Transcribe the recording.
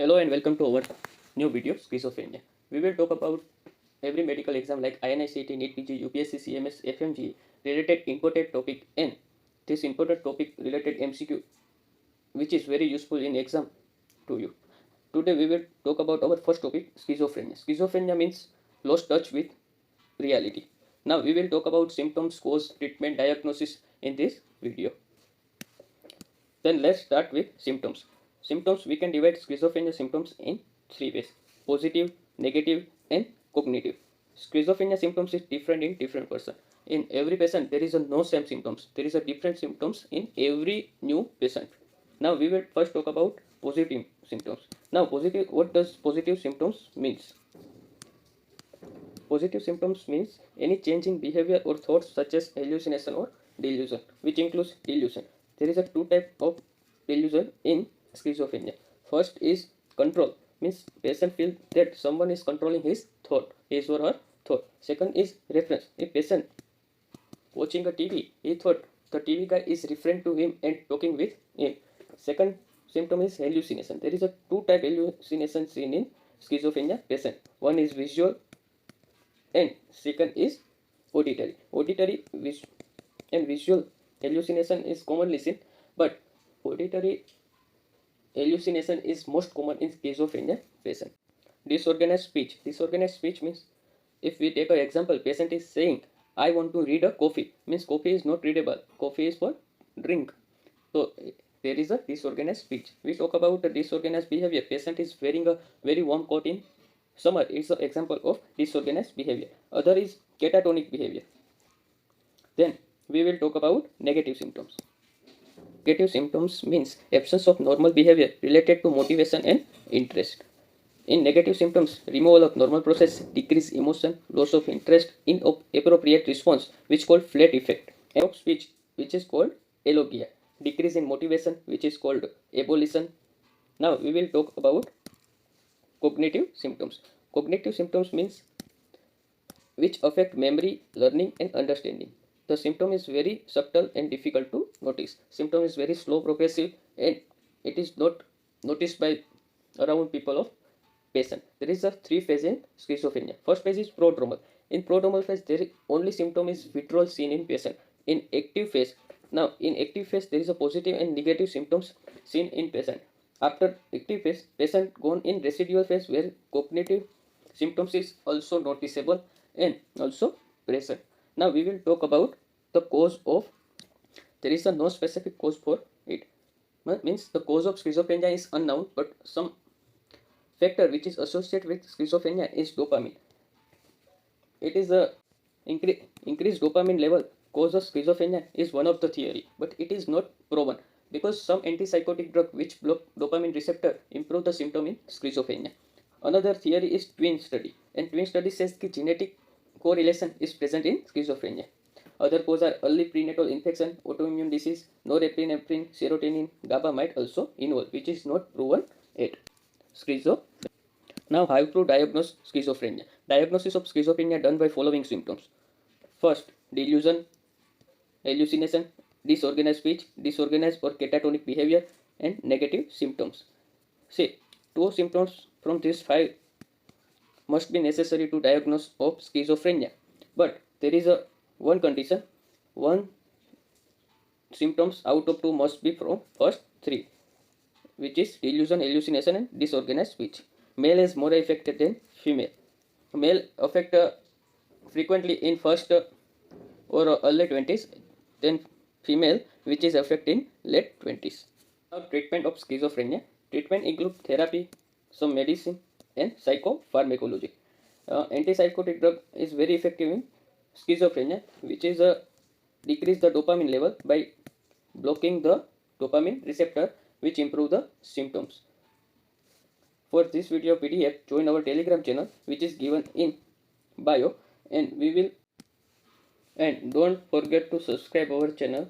Hello and welcome to our new video, Schizophrenia. We will talk about every medical exam like INICET, NEET, PG, UPSC, CMS, FMGE related important topic and this important topic related MCQ which is very useful in exam to you. Today we will talk about our first topic, schizophrenia. Schizophrenia means lost touch with reality. Now we will talk about symptoms, cause, treatment, diagnosis in this video. Then let's start with symptoms. Symptoms, we can divide schizophrenia symptoms in three ways: positive, negative, and cognitive. Schizophrenia symptoms is different in different person. In every patient, there is a no same symptoms. There is a different symptoms in every new patient. Now we will first talk about positive symptoms. Now positive, what does positive symptoms means? Positive symptoms means any change in behavior or thoughts such as hallucination or delusion, which includes delusion. There is a two type of delusion in schizophrenia. First is control, means patient feels that someone is controlling his thought, his or her thought. Second is reference. A patient watching a TV, he thought the TV guy is referring to him and talking with him. Second symptom is hallucination. There is a two type hallucination seen in schizophrenia patient. One is visual and second is auditory. Auditory and visual hallucination is commonly seen, but auditory hallucination is most common in schizophrenia patient. Disorganized speech. Disorganized speech means, if we take an example, patient is saying, I want to read a coffee, means coffee is not readable, coffee is for drink. So there is a disorganized speech. We talk about the disorganized behavior. Patient is wearing a very warm coat in summer. It's an example of disorganized behavior. Other is catatonic behavior. Then we will talk about negative symptoms. Negative symptoms means absence of normal behavior related to motivation and interest. In negative symptoms, removal of normal process, decreased emotion, loss of interest, inappropriate response, which is called flat effect, and of speech, which is called alogia, decrease in motivation, which is called abolition. Now we will talk about cognitive symptoms. Cognitive symptoms means which affect memory, learning, and understanding. The symptom is very subtle and difficult to notice. Symptom is very slow progressive and it is not noticed by around people of patient. There is a three phase in schizophrenia. First phase is prodromal. In prodromal phase, there is only symptom is withdrawal seen in patient. In active phase, now in active phase there is a positive and negative symptoms seen in patient. After active phase, patient gone in residual phase where cognitive symptoms is also noticeable and also present. Now we will talk about the cause of. There is a no specific cause for it. Means the cause of schizophrenia is unknown, but some factor which is associated with schizophrenia is dopamine. It is a increased dopamine level cause of schizophrenia is one of the theory, but it is not proven because some antipsychotic drug which block dopamine receptor improve the symptom in schizophrenia. Another theory is twin study, and twin study says that genetic correlation is present in schizophrenia. Other cause are early prenatal infection, autoimmune disease, norepinephrine, serotonin, GABA might also involve, which is not proven yet. Now how to diagnose schizophrenia. Diagnosis of schizophrenia done by following symptoms. First, delusion, hallucination, disorganized speech, disorganized or catatonic behavior, and negative symptoms. Say, two symptoms from these five must be necessary to diagnose of schizophrenia. But there is a one condition, one symptoms out of two must be from first three, which is delusion, hallucination, and disorganized speech. Male is more affected than female. Male affect frequently in first or early 20s, then female which is affected in late 20s. Now treatment of schizophrenia. Treatment include therapy, some medicine, and psychopharmacology. Antipsychotic drug is very effective in schizophrenia, which is decrease the dopamine level by blocking the dopamine receptor, which improve the symptoms. For this video PDF, join our Telegram channel, which is given in bio, and don't forget to subscribe our channel